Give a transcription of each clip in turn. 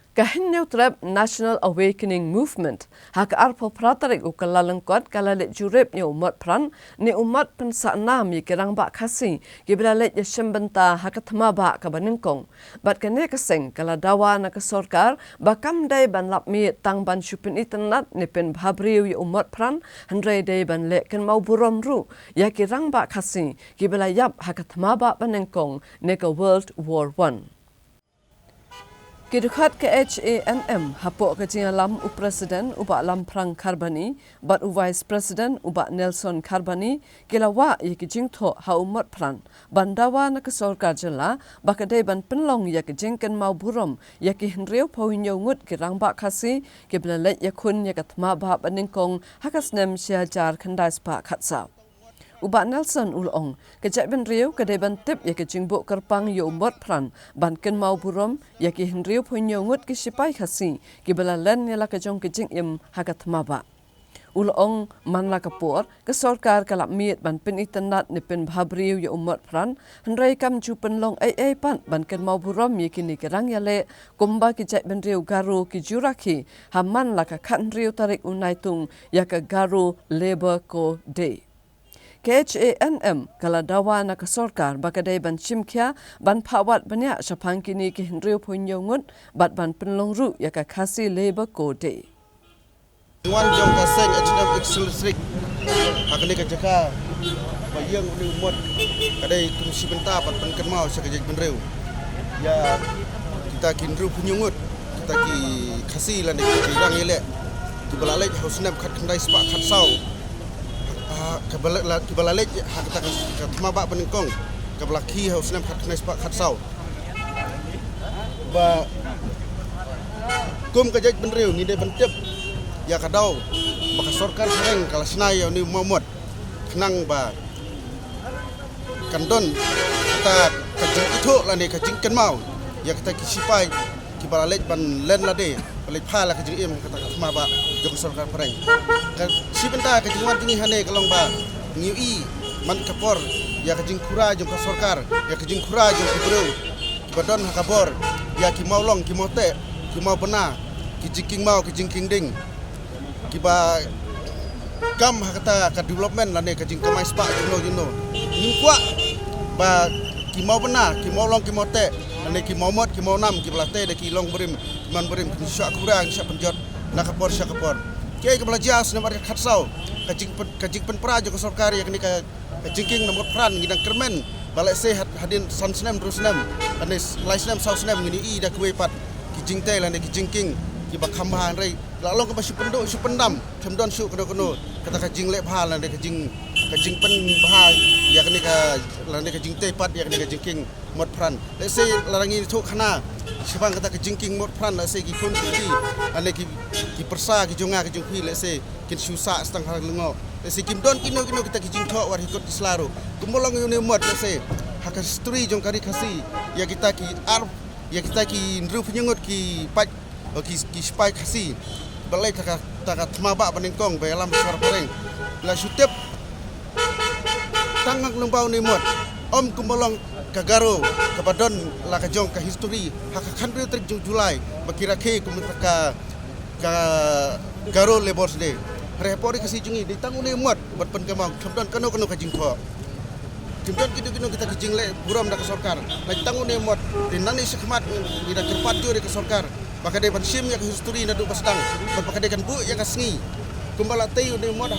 Kahinyau trap National Awakening Movement hak arpo pratarik ukalalengkot kalalet jurep ni umat pran ni umat pensakna mi kerang bak kasi giblalet ya syembenta hak tmaba ka banengkong bat kene keseng kala dawa na ke sorkar bakam dai ban lap mi tang ban syupin internet ni pen bhabriu ya umat pran handrai dai ban lek ken mau burom ru ya kerang bak kasi giblayap hak tmaba banengkong ne ka World War I. Kidukat ke HANM hapok ke lam u Presiden ubak Lamprang Karbani, bat u Vice President ubak Nelson Karbani, kilawa ya ke jingto ha umat pran, bandawa na ke sorkar jela, bakadai ban penlong ya ke jingken mau burom, ya ke henriu pawinyo ngut ke rangbak kasi, ke belalet ya kun ya ke tmaba baningkong, hakas nem siajar kendai sepak katsau. Ubak Nelson ulong, kejak ben riu kedai ban tip ya ke jingbuk kerpang ya umat pran, ban ken mau burom ya ke henriu punyongut ke sipai khasi, ke belalan ya la kejong ke jing im hakat maba. Ulong man la kapur, ke sorkar kalap miet ban pen internet ni pen bhabriu ya umat pran, hendrai kam ju penlong ai pan ban ken mau burom ya kini kerang ya le, kumba kejak ben riu garu ke juraki, haman la ka kan riu tarik unaitung ya ke garu labor ko day. KHANM kala dawa na kasorkar bakadai ban chimkya ban pawat banyak syapang kini ke henriu punyongut bat ban penlong ru ya ka kasi labor code. Wan jong kaseng HNM Excelsior hakni ka jaka bayang ni umot kadai kumsi benta pat ban kenmau sakajek benreu ya kita kinru punyongut kita ki kasi lan ki rang yele ki balalai hausnam khat khandai spa khat sau kebalalek hak kita tmaba benengkong kebalaki hausnam hak kena sepak khat sau ba kum kajak benreu ni de bentep ya kadau baka sorkar sereng kala senai ni momot kenang ba kandon kita kajing itu la ni kajing kenmau ya kita kisipai kibalalek ban len la de balik phala kajing im kata tmaba jok sorkar pereng si benta kajing wan tingi hane kalong ba ngiui man kapor ya kajing kura jong sorkar ya kajing kura jong kibreu badon hakabor ya ki maulong ki mote ki mau bena ki jiking mau ki jingking ding ki ba kam hakata ka development lane kajing kamai spa juno nimkwa ba ki mau bena ki maulong ki mote lane ki momot ki mau nam ki belate de ki long berim man berim ki syak kura ki syak penjot nakapor syak kapor ke belajar senam ada khatsau kajing penpra jo sorkar yakni ka jingking nomor pran ngidang kermen balai sehat hadin sansnem rusnem anis laisnem sausnem ngini i dak wepat ki jingte lan ki jingking ki bakhamhan rei lalong ka basu penduk su pendam themdon su kono kata ka jingle phal lan kajing pen bahal yakni ka lan ka jingte pat yakni ka jingking mot pran se larangi thuk khana sebang kata ke jingking mot pran la se ki kun ki ane ki persa ki jonga ki jungpi la se kin susa stang hal lengo la se kim don kino kita ki jingtho war hikot islaro kumolong yune mot la se hak history jong kari khasi ya kita ki ar ya kita ki nru penyengut ki pat ki spai khasi balai taka tmaba banengkong be alam suara pereng la sutep tangak lembau ni mot om kumolong kagaro kapadon la kajong ka history hak khandri trik Julai bakira ke kumutaka ka garo labors day repori kasi jungi ditangune mot bat pen kamau khamdon kano kajing kho kimdon kino kita kajing le buram da sorkar la tangune mot dinani sekhmat ida terpat jo de sorkar bakade ban sim ya history na du pasdang bakade kan bu ya kasngi kumbala tayu ne mot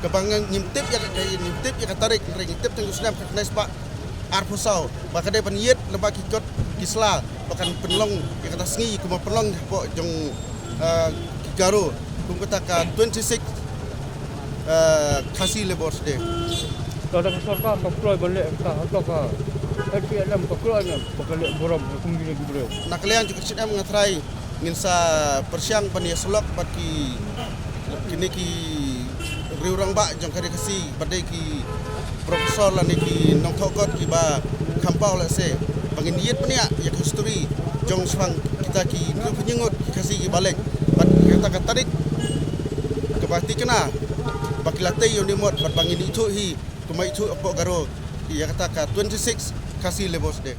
kabangang nyimtip ya katarik ngintip tenggu senam kena sepak arpusau bakade ban yet lebak ikot kisla bakan penlong ya kata sengi kuma penlong po jong garo kum kata ka 26 khasi labors day kalau dah sorkar kaploy balik ka ka HNM kaploy ne bakale borom kum gini gibreu nakalian juga sidam ngatrai nginsa persiang pan ya selok baki kini ki riurang ba jong kari kasi badai ki profesor la ki nong thokot ki ba khampau la se bangin yet pania ya history jong swang kita ki nu penyengut kasi ki balik bat kita katarik ke bakti kena bakilate yo ni mot bat bangin itu hi kumai itu apok garo ya kata ka 26 kasi labors day